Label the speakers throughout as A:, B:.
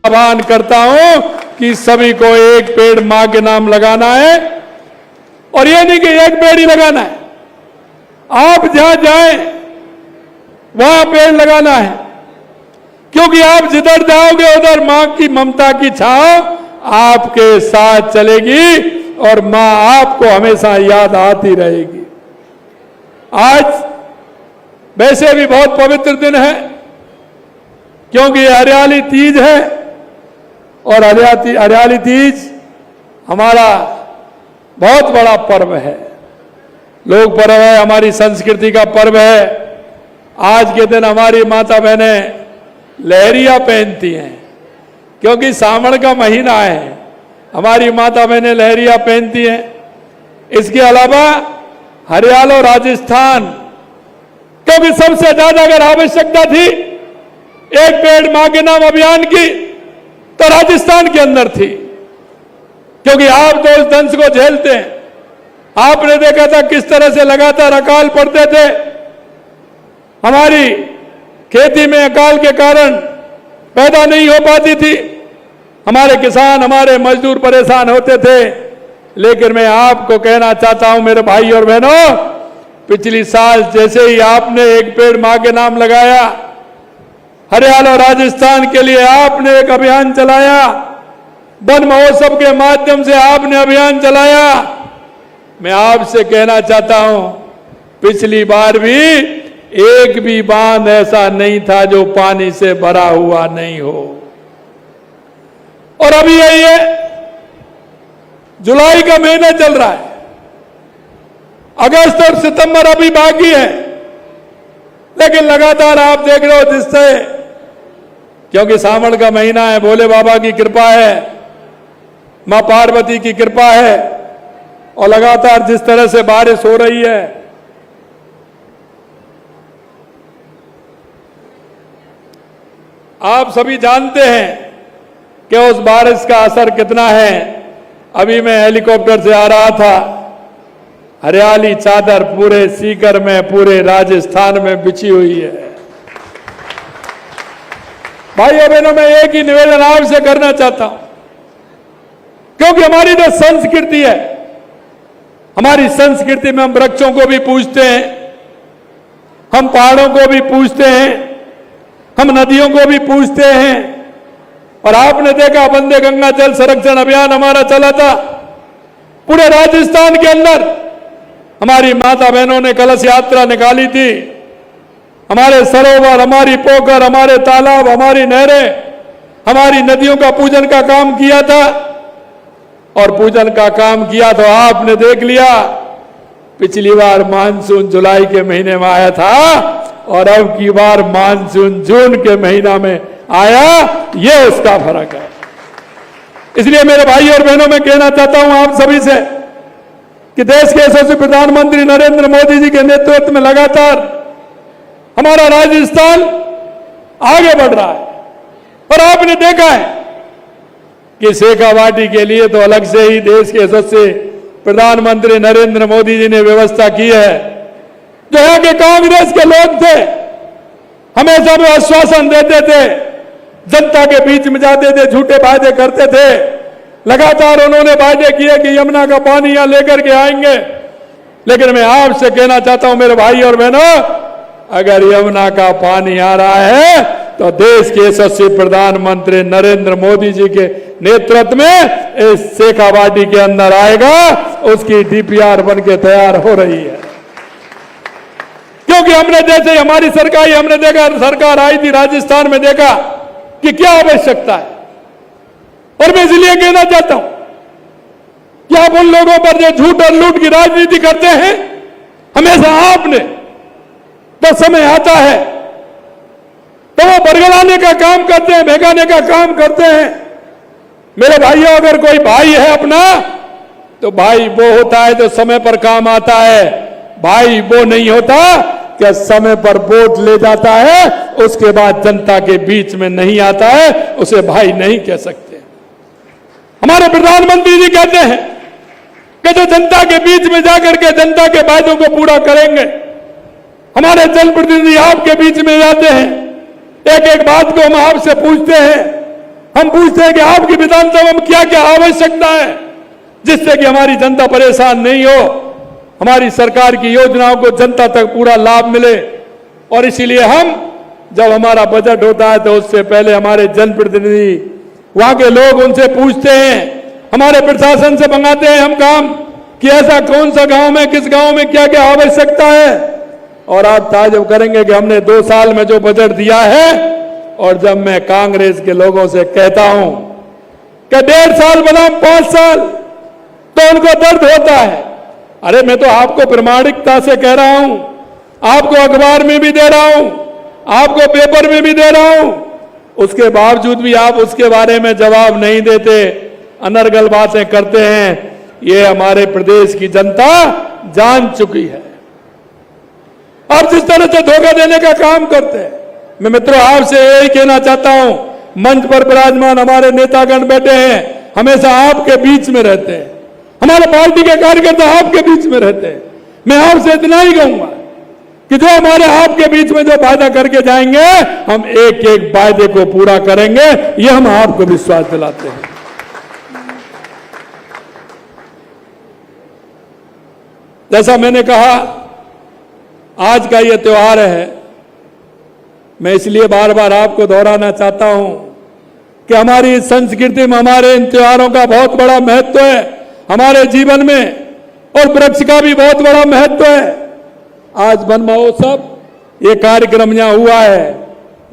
A: आह्वान करता हूं कि सभी को एक पेड़ मां के नाम लगाना है। और ये नहीं कि एक पेड़ ही लगाना है, आप जहां जाएं वहां पेड़ लगाना है, क्योंकि आप जिधर जाओगे उधर मां की ममता की छांव आपके साथ चलेगी और मां आपको हमेशा याद आती रहेगी। आज वैसे भी बहुत पवित्र दिन है, क्योंकि हरियाली तीज है और हरियाली तीज हमारा बहुत बड़ा पर्व है, लोक पर्व है, हमारी संस्कृति का पर्व है। आज के दिन हमारी माता बहनें लहरिया पहनती हैं, क्योंकि सावन का महीना है, हमारी माता बहनें लहरिया पहनती हैं। इसके अलावा हरियाणा और राजस्थान, क्योंकि सबसे ज्यादा अगर आवश्यकता थी एक पेड़ मां के नाम अभियान की तो राजस्थान के अंदर थी, क्योंकि आप तो उस दंश को झेलते हैं। आपने देखा था किस तरह से लगातार अकाल पड़ते थे, हमारी खेती में अकाल के कारण पैदा नहीं हो पाती थी, हमारे किसान हमारे मजदूर परेशान होते थे। लेकिन मैं आपको कहना चाहता हूं मेरे भाई और बहनों, पिछली साल जैसे ही आपने एक पेड़ मां के नाम लगाया, हरियाणा और राजस्थान के लिए आपने एक अभियान चलाया, वन महोत्सव के माध्यम से आपने अभियान चलाया। मैं आपसे कहना चाहता हूं, पिछली बार भी एक भी बांध ऐसा नहीं था जो पानी से भरा हुआ नहीं हो। और अभी ये जुलाई का महीना चल रहा है, अगस्त और सितंबर अभी बाकी है, लेकिन लगातार आप देख रहे हो जिससे, क्योंकि सावन का महीना है, भोले बाबा की कृपा है, मां पार्वती की कृपा है, और लगातार जिस तरह से बारिश हो रही है, आप सभी जानते हैं कि उस बारिश का असर कितना है। अभी मैं हेलीकॉप्टर से आ रहा था, हरियाली चादर पूरे सीकर में, पूरे राजस्थान में बिछी हुई है। भाइयों बहनों, मैं एक ही निवेदन आपसे करना चाहता हूं, क्योंकि हमारी जो संस्कृति है, हमारी संस्कृति में हम वृक्षों को भी पूजते हैं, हम पहाड़ों को भी पूजते हैं, हम नदियों को भी पूजते हैं। और आपने देखा वंदे गंगा जल संरक्षण अभियान हमारा चला था, पूरे राजस्थान के अंदर हमारी माता बहनों ने कलश यात्रा निकाली थी। हमारे सरोवर, हमारी पोखर, हमारे तालाब, हमारी नहरें, हमारी नदियों का पूजन का काम किया था। और पूजन का काम किया तो आपने देख लिया, पिछली बार मानसून जुलाई के महीने में आया था और अब की बार मानसून जून के महीना में आया, ये उसका फर्क है। इसलिए मेरे भाई और बहनों, मैं कहना चाहता हूं आप सभी से कि देश के यशस्वी प्रधानमंत्री नरेंद्र मोदी जी के नेतृत्व में लगातार हमारा राजस्थान आगे बढ़ रहा है। और आपने देखा है कि शेखावाटी के लिए तो अलग से ही देश के यशस्वी प्रधानमंत्री नरेंद्र मोदी जी ने व्यवस्था की है। जो यहाँ के कांग्रेस के लोग थे, हमेशा वो आश्वासन देते थे, जनता के बीच में जाते थे, झूठे वादे करते थे। लगातार उन्होंने वादे किए कि यमुना का पानी यहां लेकर के आएंगे। लेकिन मैं आपसे कहना चाहता हूं मेरे भाई और बहनों, अगर यमुना का पानी आ रहा है तो देश के यशस्वी प्रधानमंत्री नरेंद्र मोदी जी के नेतृत्व में इस शेखावाटी के अंदर आएगा, उसकी डीपीआर बन के तैयार हो रही है। क्योंकि हमने जैसे हमारी सरकार, हमने देखा सरकार आई थी राजस्थान में, देखा कि क्या आवश्यकता है। और मैं इसलिए कहना चाहता हूं कि आप उन लोगों पर जो झूठ और लूट की राजनीति करते हैं, हमेशा आपने तो समय आता है तो वो बरगलाने का काम करते हैं, भगाने का काम करते हैं। मेरे भाइयों, अगर कोई भाई है अपना, तो भाई वो होता है जो समय पर काम आता है। भाई वो नहीं होता कि समय पर वोट ले जाता है, उसके बाद जनता के बीच में नहीं आता है, उसे भाई नहीं कह सकते। हमारे प्रधानमंत्री जी कहते हैं कि जो जनता के बीच में जाकर के जनता के वादों को पूरा करेंगे। हमारे जनप्रतिनिधि आपके बीच में जाते हैं, एक एक बात को हम आपसे पूछते हैं, हम पूछते हैं कि आपकी विधानसभा में क्या क्या आवश्यकता है जिससे कि हमारी जनता परेशान नहीं हो, हमारी सरकार की योजनाओं को जनता तक पूरा लाभ मिले। और इसीलिए हम जब हमारा बजट होता है तो उससे पहले हमारे जनप्रतिनिधि, वहां के लोग उनसे पूछते हैं, हमारे प्रशासन से मंगाते हैं हम काम कि ऐसा कौन सा गांव में, किस गांव में क्या क्या आवश्यकता है। और आप ताज्जुब करेंगे कि हमने 2 साल में जो बजट दिया है, और जब मैं कांग्रेस के लोगों से कहता हूं कि 1.5 साल बनाम 5 साल, तो उनको दर्द होता है। अरे मैं तो आपको प्रामाणिकता से कह रहा हूं, आपको अखबार में भी दे रहा हूं, आपको पेपर में भी दे रहा हूं, उसके बावजूद भी आप उसके बारे में जवाब नहीं देते, अनर्गल बातें करते हैं। ये हमारे प्रदेश की जनता जान चुकी है। आप जिस तरह से धोखा देने का काम करते हैं, मैं मित्रों आपसे यही कहना चाहता हूं, मंच पर विराजमान हमारे नेतागण बैठे हैं, हमेशा आपके बीच में रहते हैं, हमारे पार्टी के कार्यकर्ता आपके बीच में रहते हैं। मैं आपसे इतना ही कहूंगा कि जो हमारे आपके बीच में जो वादा करके जाएंगे, हम एक एक वायदे को पूरा करेंगे, ये हम आपको विश्वास दिलाते हैं। जैसा मैंने कहा, आज का ये त्योहार है, मैं इसलिए बार बार आपको दोहराना चाहता हूं कि हमारी संस्कृति में हमारे इन त्योहारों का बहुत बड़ा महत्व है हमारे जीवन में, और वृक्ष का भी बहुत बड़ा महत्व है। आज वन महोत्सव ये कार्यक्रम यहां हुआ है,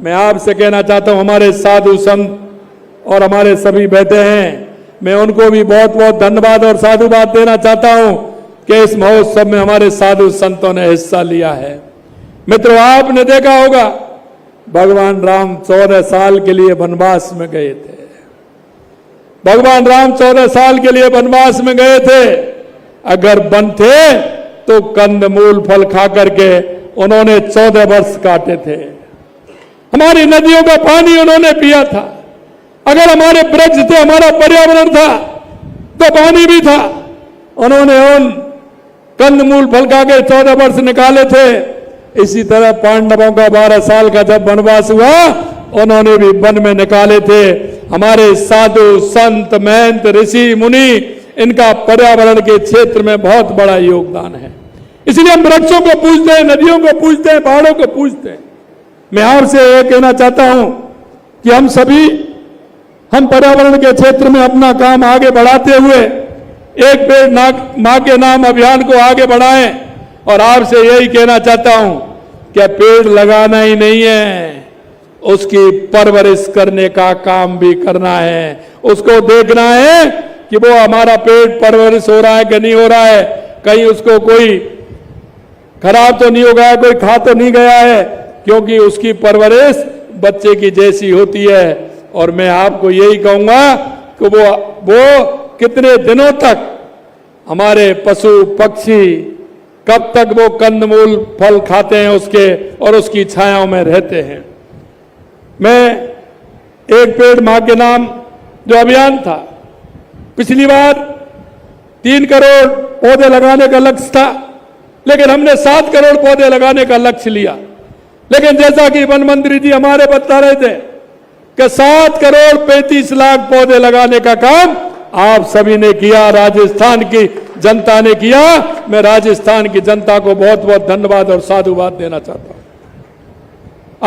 A: मैं आपसे कहना चाहता हूं, हमारे साधु संत और हमारे सभी बैठे हैं, मैं उनको भी बहुत बहुत धन्यवाद और साधुवाद देना चाहता हूं कि इस महोत्सव में हमारे साधु संतों ने हिस्सा लिया है। मित्रों, आपने देखा होगा भगवान राम 14 साल के लिए वनवास में गए थे। भगवान राम 14 साल के लिए वनवास में गए थे। अगर वन थे तो कंदमूल फल खा करके उन्होंने 14 वर्ष काटे थे। हमारी नदियों का पानी उन्होंने पिया था। अगर हमारे वृक्ष थे, हमारा पर्यावरण था, तो पानी भी था। उन्होंने उन कंदमूल फल खा के 14 वर्ष निकाले थे। इसी तरह पांडवों का 12 साल का जब वनवास हुआ, उन्होंने भी वन में निकाले थे। हमारे साधु संत महंत ऋषि मुनि, इनका पर्यावरण के क्षेत्र में बहुत बड़ा योगदान है। इसलिए हम वृक्षों को पूजते हैं, नदियों को पूजते हैं, पहाड़ों को पूजते हैं। मैं आपसे यह कहना चाहता हूं कि हम सभी, हम पर्यावरण के क्षेत्र में अपना काम आगे बढ़ाते हुए एक पेड़ मां के नाम अभियान को आगे बढ़ाएं। और आपसे यही कहना चाहता हूं कि पेड़ लगाना ही नहीं है, उसकी परवरिश करने का काम भी करना है। उसको देखना है कि वो हमारा पेड़ परवरिश हो रहा है कि नहीं हो रहा है, कहीं उसको कोई खराब तो नहीं हो गया, कोई खा तो नहीं गया है, क्योंकि उसकी परवरिश बच्चे की जैसी होती है। और मैं आपको यही कहूंगा कि वो कितने दिनों तक हमारे पशु पक्षी, कब तक वो कंदमूल फल खाते हैं उसके, और उसकी छायाओं में रहते हैं। मैं एक पेड़ मां के नाम जो अभियान था, पिछली बार 3 करोड़ पौधे लगाने का लक्ष्य था, लेकिन हमने 7 करोड़ पौधे लगाने का लक्ष्य लिया। लेकिन जैसा कि वन मंत्री जी हमारे बता रहे थे कि 7 करोड़ 35 लाख पौधे लगाने का काम आप सभी ने किया, राजस्थान की जनता ने किया। मैं राजस्थान की जनता को बहुत बहुत धन्यवाद और साधुवाद देना चाहता हूं।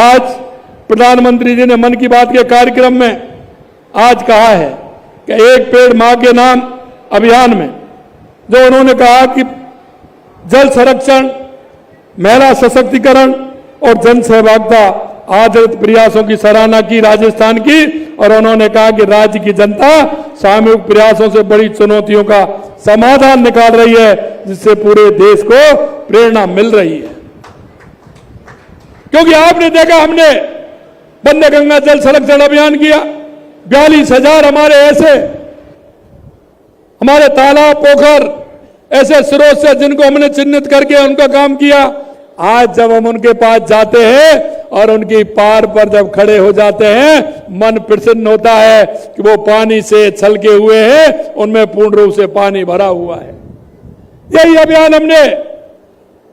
A: आज प्रधानमंत्री जी ने मन की बात के कार्यक्रम में आज कहा है कि एक पेड़ मां के नाम अभियान में जो उन्होंने कहा कि जल संरक्षण, महिला सशक्तिकरण और जन सहभागिता आदर्श प्रयासों की सराहना की राजस्थान की। और उन्होंने कहा कि राज्य की जनता सामूहिक प्रयासों से बड़ी चुनौतियों का समाधान निकाल रही है, जिससे पूरे देश को प्रेरणा मिल रही है। क्योंकि आपने देखा, हमने वन्य गंगा जल संरक्षण अभियान किया, 42,000 हमारे ऐसे हमारे तालाब पोखर ऐसे स्रोत से जिनको हमने चिन्हित करके उनका काम किया। आज जब हम उनके पास जाते हैं और उनकी पार पर जब खड़े हो जाते हैं, मन प्रसन्न होता है कि वो पानी से छलके हुए हैं, उनमें पूर्ण रूप से पानी भरा हुआ है। यही अभियान हमने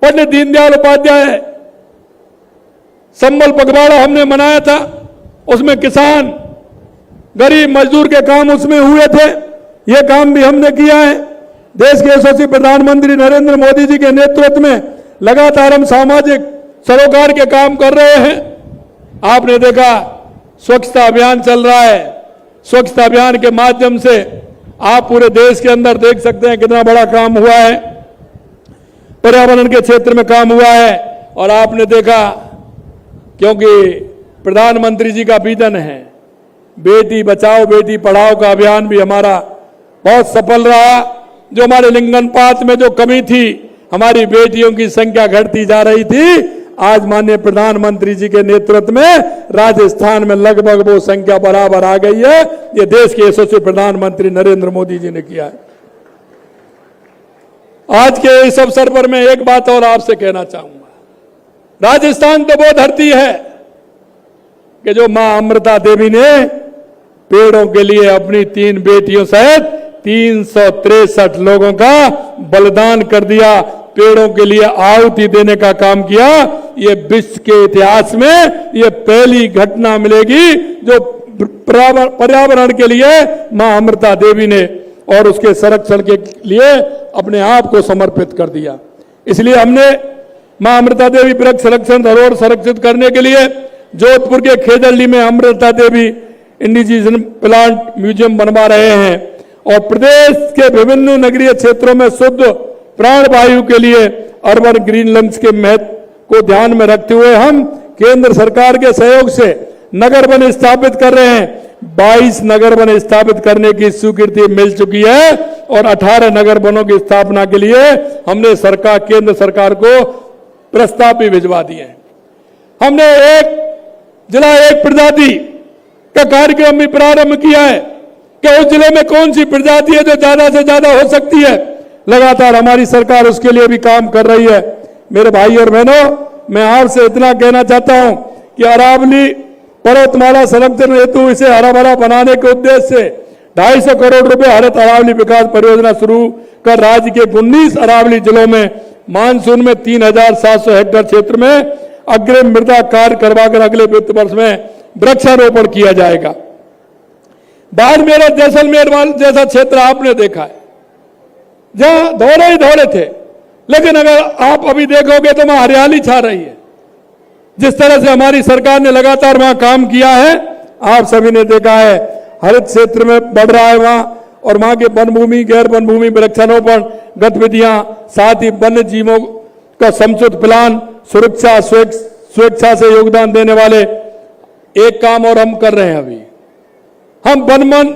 A: पंडित दीनदयाल उपाध्याय संबल पखवाड़ा हमने मनाया था। उसमें किसान गरीब मजदूर के काम उसमें हुए थे, ये काम भी हमने किया है। देश के यशस्वी प्रधानमंत्री नरेंद्र मोदी जी के नेतृत्व में लगातार हम सामाजिक सरोकार के काम कर रहे हैं। आपने देखा स्वच्छता अभियान चल रहा है। स्वच्छता अभियान के माध्यम से आप पूरे देश के अंदर देख सकते हैं कितना बड़ा काम हुआ है। पर्यावरण के क्षेत्र में काम हुआ है। और आपने देखा, क्योंकि प्रधानमंत्री जी का विजन है बेटी बचाओ बेटी पढ़ाओ का अभियान भी हमारा बहुत सफल रहा। जो हमारे लिंगानुपात में जो कमी थी, हमारी बेटियों की संख्या घटती जा रही थी, आज माननीय प्रधानमंत्री जी के नेतृत्व में राजस्थान में लगभग वो संख्या बराबर आ गई है। ये देश के यशस्वी प्रधानमंत्री नरेंद्र मोदी जी ने किया है। आज के इस अवसर पर मैं एक बात और आपसे कहना चाहूंगा। राजस्थान तो वो धरती है कि जो मां अमृता देवी ने पेड़ों के लिए अपनी 3 बेटियों सहित 363 लोगों का बलिदान कर दिया, पेड़ों के लिए आहुति देने का काम किया। ये विश्व के इतिहास में ये पहली घटना मिलेगी जो पर्यावरण के लिए मां अमृता देवी ने और उसके संरक्षण के लिए अपने आप को समर्पित कर दिया। इसलिए हमने मां अमृता देवी वृक्ष संरक्षण धरोहर संरक्षित करने के लिए जोधपुर के खेजड़ली में अमृता देवी इंडिजीजन प्लांट म्यूजियम बनवा रहे हैं। और प्रदेश के विभिन्न नगरीय क्षेत्रों में शुद्ध प्राण वायु के लिए अर्बन ग्रीन लंग्स के महत्व को ध्यान में रखते हुए हम केंद्र सरकार के सहयोग से नगर वन स्थापित कर रहे हैं। 22 नगर वन स्थापित करने की स्वीकृति मिल चुकी है और 18 नगर वनों की स्थापना के लिए हमने केंद्र सरकार को प्रस्ताव भी भिजवा दिए हैं। हमने एक जिला एक प्रजाति का कार्यक्रम भी प्रारंभ किया है कि उस जिले में कौन सी प्रजाति है जो ज्यादा से ज्यादा हो सकती है। लगातार हमारी सरकार उसके लिए भी काम कर रही है। मेरे भाई और बहनों, मैं आपसे इतना कहना चाहता हूं कि अरावली पर्वतमाला संरक्षण हेतु इसे हरा भरा बनाने के उद्देश्य से 250 करोड़ रुपए हरित अरावली विकास परियोजना शुरू कर राज्य के 19 अरावली जिलों में मानसून में 3700 हेक्टेयर क्षेत्र में अग्रिम मृदा कार्य करवाकर अगले वित्त वर्ष में वृक्षारोपण किया जाएगा। बाड़मेर और जैसलमेर जैसा क्षेत्र आपने देखा है जहां दौरे ही दौरे थे, लेकिन अगर आप अभी देखोगे तो वहां हरियाली छा रही है। जिस तरह से हमारी सरकार ने लगातार वहां काम किया है, आप सभी ने देखा है, हरित क्षेत्र में बढ़ रहा है वहां। और वहां के वन भूमि गैर वन भूमि वृक्षारोपण गतिविधियां, साथ ही वन्य जीवों का समुचित प्लान, सुरक्षा स्वेच्छा से योगदान देने वाले एक काम और हम कर रहे हैं। अभी हम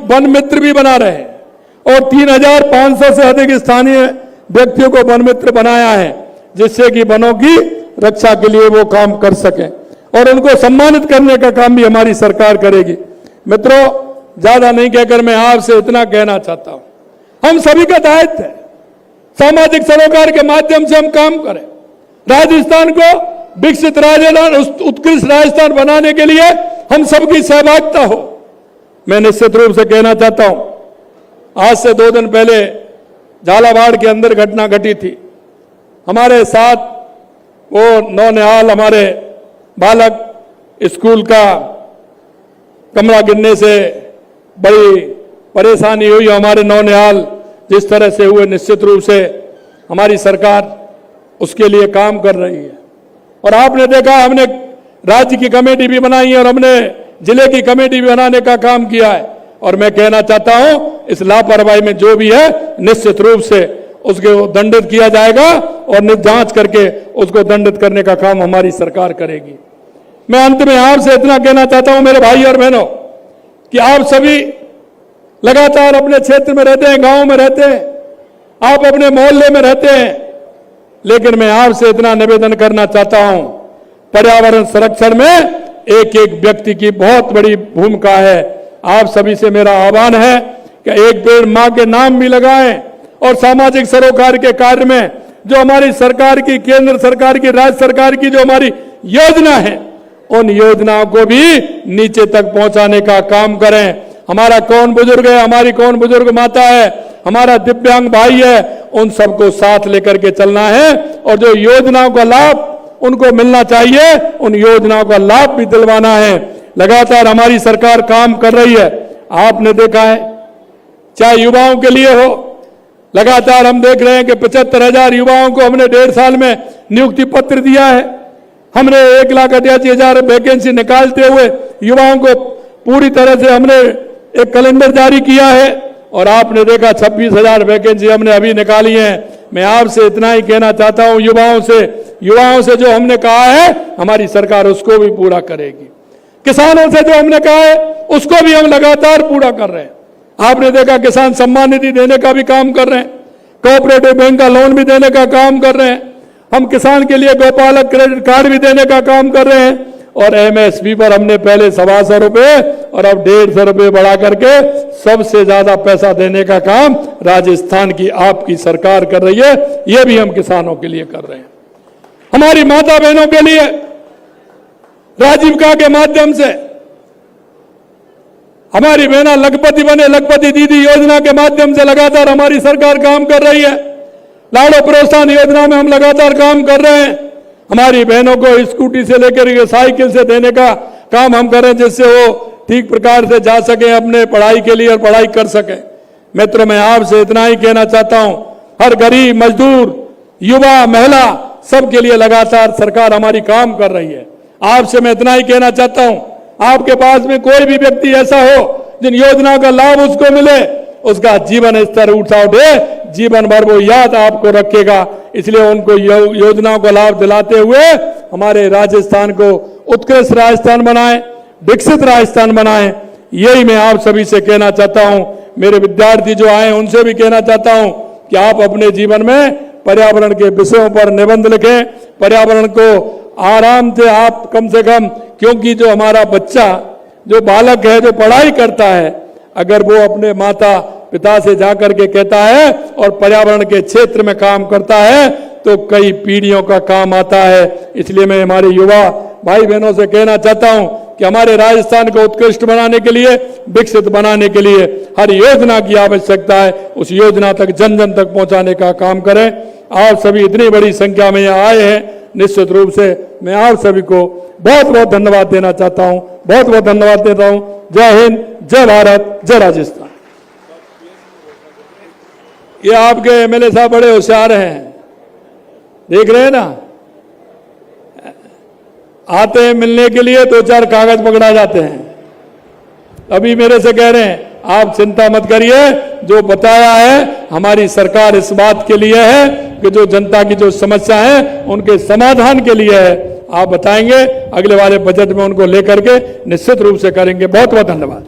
A: वन मित्र भी बना रहे हैं और 3500 से अधिक स्थानीय व्यक्तियों को वन मित्र बनाया है, जिससे कि वनों की रक्षा के लिए वो काम कर सकें और उनको सम्मानित करने का काम भी हमारी सरकार करेगी। मित्रों, ज्यादा नहीं कहकर मैं आपसे इतना कहना चाहता हूं, हम सभी का दायित्व है सामाजिक सरोकार के माध्यम से हम काम करें। राजस्थान को विकसित राजस्थान, उत्कृष्ट राजस्थान बनाने के लिए हम सबकी सहभागिता हो। मैं निश्चित रूप से कहना चाहता हूं, आज से 2 दिन पहले झालावाड़ के अंदर घटना घटी थी। हमारे साथ वो नौनिहाल हमारे बालक, स्कूल का कमरा गिरने से बड़ी परेशानी हुई। हमारे नौनिहाल जिस तरह से हुए, निश्चित रूप से हमारी सरकार उसके लिए काम कर रही है। और आपने देखा, हमने राज्य की कमेटी भी बनाई है और हमने जिले की कमेटी भी बनाने का काम किया है। और मैं कहना चाहता हूं, इस लापरवाही में जो भी है निश्चित रूप से उसको दंडित किया जाएगा और जांच करके उसको दंडित करने का काम हमारी सरकार करेगी। मैं अंत में आपसे इतना कहना चाहता हूं मेरे भाई और बहनों, कि आप सभी लगातार अपने क्षेत्र में रहते हैं, गांव में रहते हैं, आप अपने मोहल्ले में रहते हैं, लेकिन मैं आपसे इतना निवेदन करना चाहता हूं, पर्यावरण संरक्षण में एक एक व्यक्ति की बहुत बड़ी भूमिका है। आप सभी से मेरा आह्वान है कि एक पेड़ मां के नाम भी लगाएं और सामाजिक सरोकार के कार्य में जो हमारी सरकार की, केंद्र सरकार की, राज्य सरकार की जो हमारी योजना है, उन योजनाओं को भी नीचे तक पहुंचाने का काम करें। हमारा कौन बुजुर्ग है, हमारी कौन बुजुर्ग माता है, हमारा दिव्यांग भाई है, उन सबको साथ लेकर के चलना है और जो योजनाओं का लाभ उनको मिलना चाहिए, उन योजनाओं का लाभ भी दिलवाना है। लगातार हमारी सरकार काम कर रही है। आपने देखा है, चाहे युवाओं के लिए हो, लगातार हम देख रहे हैं कि 75,000 युवाओं को हमने 1.5 साल में नियुक्ति पत्र दिया है। हमने 1,88,000 वैकेंसी निकालते हुए युवाओं को पूरी तरह से हमने एक कैलेंडर जारी किया है और आपने देखा 26,000 वैकेंसी हमने अभी निकाली है। मैं आपसे इतना ही कहना चाहता हूं, युवाओं से जो हमने कहा है हमारी सरकार उसको भी पूरा करेगी। किसानों से जो हमने कहा है उसको भी हम लगातार पूरा कर रहे हैं। आपने देखा किसान सम्मान निधि देने का भी काम कर रहे हैं, कोऑपरेटिव बैंक का लोन भी देने का काम कर रहे हैं, हम किसान के लिए गौपालक क्रेडिट कार्ड भी देने का काम कर रहे हैं और एमएसपी पर हमने पहले 125 रुपए और अब 150 रुपए बढ़ा करके सबसे ज्यादा पैसा देने का काम राजस्थान की आपकी सरकार कर रही है। ये भी हम किसानों के लिए कर रहे हैं। हमारी माता बहनों के लिए राजीविका के माध्यम से हमारी बहना लखपति बने, लखपति दीदी योजना के माध्यम से लगातार हमारी सरकार काम कर रही है। लाड़ो प्रोत्साहन योजना में हम लगातार काम कर रहे हैं। हमारी बहनों को स्कूटी से लेकर के साइकिल से देने का काम हम कर रहे हैं, जिससे वो ठीक प्रकार से जा सके अपने पढ़ाई के लिए और पढ़ाई कर सके। मित्रों, मैं आपसे इतना ही कहना चाहता हूं, हर गरीब, मजदूर, युवा, महिला सबके लिए लगातार सरकार हमारी काम कर रही है। आपसे मैं इतना ही कहना चाहता हूं, आपके पास में कोई भी व्यक्ति ऐसा हो जिन योजना का लाभ उसको मिले, उसका जीवन स्तर ऊंचा उठे, जीवन भर वो याद आपको रखेगा। इसलिए उनको योजनाओं का लाभ दिलाते हुए हमारे राजस्थान को उत्कृष्ट राजस्थान बनाएं, विकसित राजस्थान बनाएं। यही मैं आप सभी से कहना चाहता हूं। मेरे विद्यार्थी जो आए उनसे भी कहना चाहता हूं कि आप अपने जीवन में पर्यावरण के विषयों पर निबंध लिखें। पर्यावरण को आराम से आप कम से कम, क्योंकि जो हमारा बच्चा, जो बालक है, जो पढ़ाई करता है, अगर वो अपने माता पिता से जाकर के कहता है और पर्यावरण के क्षेत्र में काम करता है तो कई पीढ़ियों का काम आता है। इसलिए मैं हमारे युवा भाई बहनों से कहना चाहता हूं कि हमारे राजस्थान को उत्कृष्ट बनाने के लिए, विकसित बनाने के लिए हर योजना की आवश्यकता है। उस योजना तक, जन जन तक पहुंचाने का काम करें। आप सभी इतनी बड़ी संख्या में यहाँ आए हैं, निश्चित रूप से मैं आप सभी को बहुत बहुत धन्यवाद देना चाहता हूं, बहुत बहुत धन्यवाद देता हूं। जय हिंद, जय भारत, जय राजस्थान। ये आपके एमएलए साहब बड़े होशियार हैं, देख रहे हैं ना, आते हैं मिलने के लिए 2-4 कागज पकड़ा जाते हैं। अभी मेरे से कह रहे हैं आप चिंता मत करिए, जो बताया है हमारी सरकार इस बात के लिए है कि जो जनता की जो समस्या है उनके समाधान के लिए है। आप बताएंगे, अगले वाले बजट में उनको लेकर के निश्चित रूप से करेंगे। बहुत बहुत धन्यवाद।